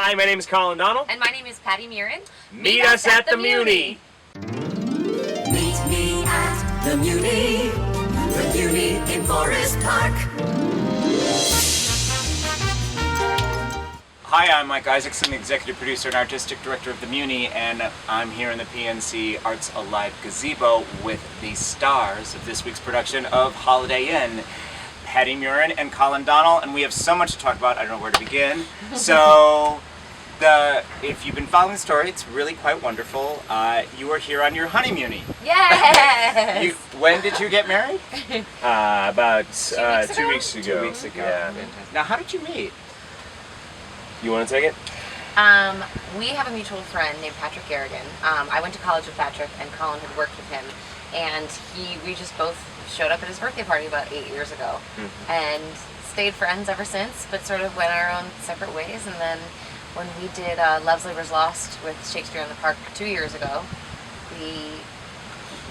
Hi, my name is Colin Donnell. And my name is Patti Murin. Meet us at the Muny. Meet me at the Muny in Forest Park. Hi, I'm Mike Isaacson, the executive producer and artistic director of the Muny, and I'm here in the PNC Arts Alive gazebo with the stars of this week's production of Holiday Inn, Patti Murin and Colin Donnell, and we have so much to talk about, I don't know where to begin. So, if you've been following the story, it's really quite wonderful. You are here on your honeymoon. Yes! When did you get married? About 2 weeks ago. 2 weeks ago. Yeah. Fantastic. Now, how did you meet? You want to take it? We have a mutual friend named Patrick Garrigan. I went to college with Patrick, and Colin had worked with him, and we just both showed up at his birthday party about 8 years ago, and stayed friends ever since, but sort of went our own separate ways. And then when we did Love's Labour's Lost with Shakespeare in the Park 2 years ago, we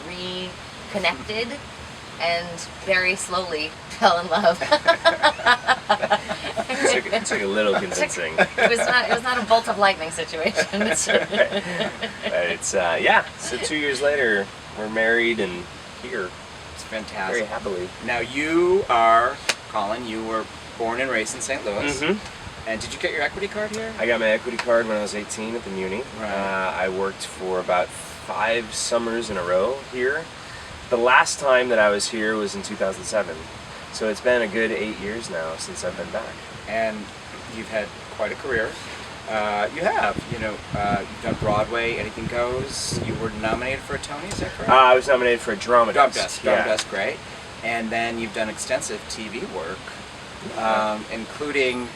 reconnected and very slowly fell in love. It took a little convincing. It was not a bolt of lightning situation. But it's so 2 years later, we're married and here. It's fantastic. Very happily. Now you are, Colin, you were born and raised in St. Louis. And did you get your equity card here? I got my equity card when I was 18 at the Muny. Right. I worked for about 5 summers in a row here. The last time that I was here was in 2007. So it's been a good 8 years now since I've been back. And you've had quite a career. You've done Broadway, Anything Goes. You were nominated for a Tony, is that correct? I was nominated for a Drama Desk. Drama Desk, great. And then you've done extensive TV work, including,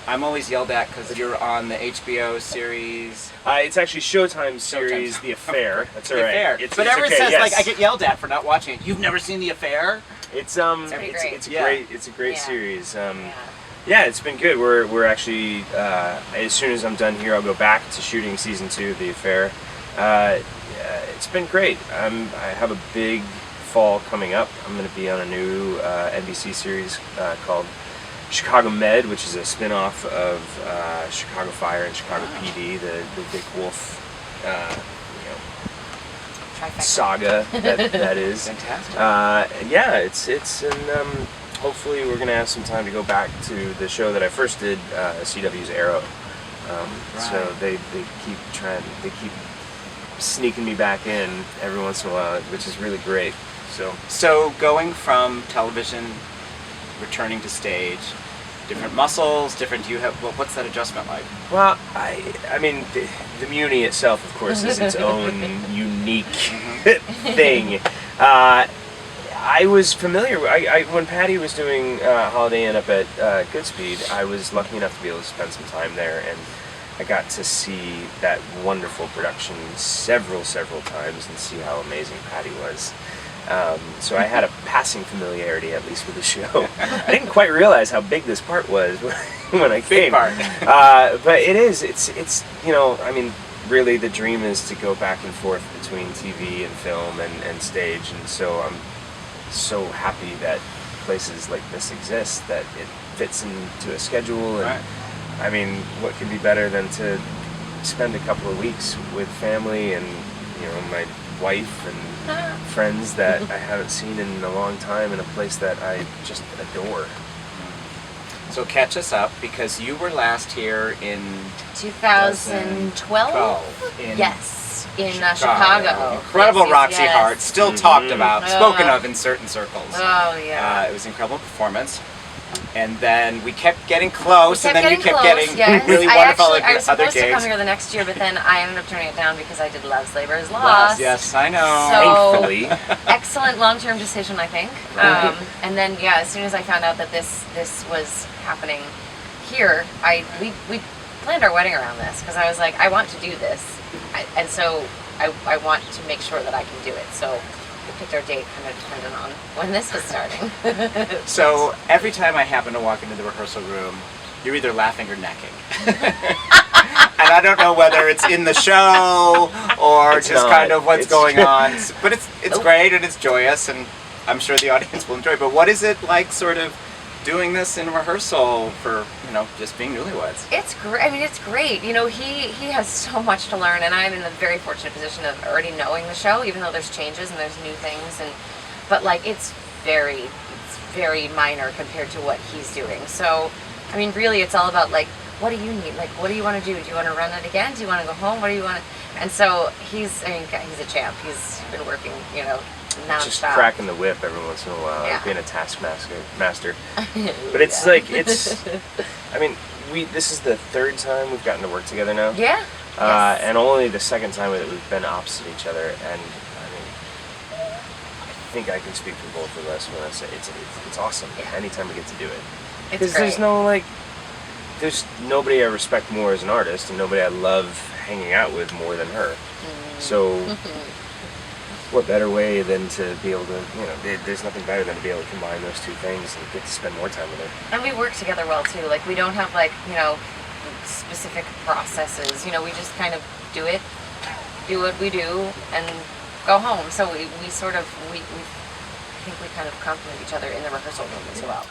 I'm always yelled at because you're on the HBO series. It's actually Showtime's series, The Affair. That's all right. The Affair. But everyone says, like, I get yelled at for not watching it. You've never seen The Affair? It's a great series. Yeah, it's been good. We're actually as soon as I'm done here, I'll go back to shooting season 2 of The Affair. It's been great. I have a big fall coming up. I'm going to be on a new NBC series called Chicago Med, which is a spin-off of Chicago Fire and Chicago PD, the Dick Wolf saga that is. Fantastic. And hopefully we're gonna have some time to go back to the show that I first did, CW's Arrow. So they keep sneaking me back in every once in a while, which is really great. So going from television, returning to stage, different muscles, what's that adjustment like? Well, I mean, the Muny itself, of course, is its own unique thing. I was familiar. When Patti was doing Holiday Inn up at Goodspeed, I was lucky enough to be able to spend some time there, and I got to see that wonderful production several times and see how amazing Patti was. So I had a passing familiarity, at least, with the show. I didn't quite realize how big this part was when I came. Big part. But it's I mean, really the dream is to go back and forth between TV and film and stage, and so I'm so happy that places like this exist, that it fits into a schedule. And I mean, what could be better than to spend a couple of weeks with family and my wife and friends that I haven't seen in a long time in a place that I just adore. So catch us up, because you were last here in 2012? Yes, in Chicago. Incredible Yes, Roxy yes. Hart, still talked about, spoken of in certain circles. Oh, yeah. It was an incredible performance. And then we kept getting close, and then you kept getting yes. really wonderful I other was supposed to gigs. come here the next year, but then I ended up turning it down because I did Love's Labour's Lost. Yes, I know. So, thankfully. Excellent long-term decision, I think. And then, as soon as I found out that this was happening here, we planned our wedding around this, because I was like, I want to do this, and so I want to make sure that I can do it. So we picked our date kind of dependent on when this was starting. So every time I happen to walk into the rehearsal room, you're either laughing or necking. And I don't know whether it's in the show or It's just not. kind of what's It's going true. on. But it's great and it's joyous, and I'm sure the audience will enjoy it. But what is it like, sort of, doing this in rehearsal for, just being newlyweds? It's great. I mean, it's great. He has so much to learn, and I'm in the very fortunate position of already knowing the show, even though there's changes and there's new things, but like it's very minor compared to what he's doing. So, I mean, really, it's all about like, what do you need? Like, what do you want to do? Do you want to run it again? Do you want to go home? What do you want to? And so he's a champ. He's been working, nonstop. Just cracking the whip every once in a while, Yeah. being a taskmaster. But it's like I mean, this is the third time we've gotten to work together now. Yeah. Yes. And only the second time that we've been opposite each other. And I mean, I think I can speak for both of us when I say it's awesome. Yeah. Anytime we get to do it, It's because great. there's nobody I respect more as an artist, and nobody I love hanging out with more than her. So, what better way than to be able to, there's nothing better than to be able to combine those two things and get to spend more time with her. And we work together well too. Like we don't have specific processes. We just kind of do what we do, and go home. So we I think we kind of complement each other in the rehearsal room as well.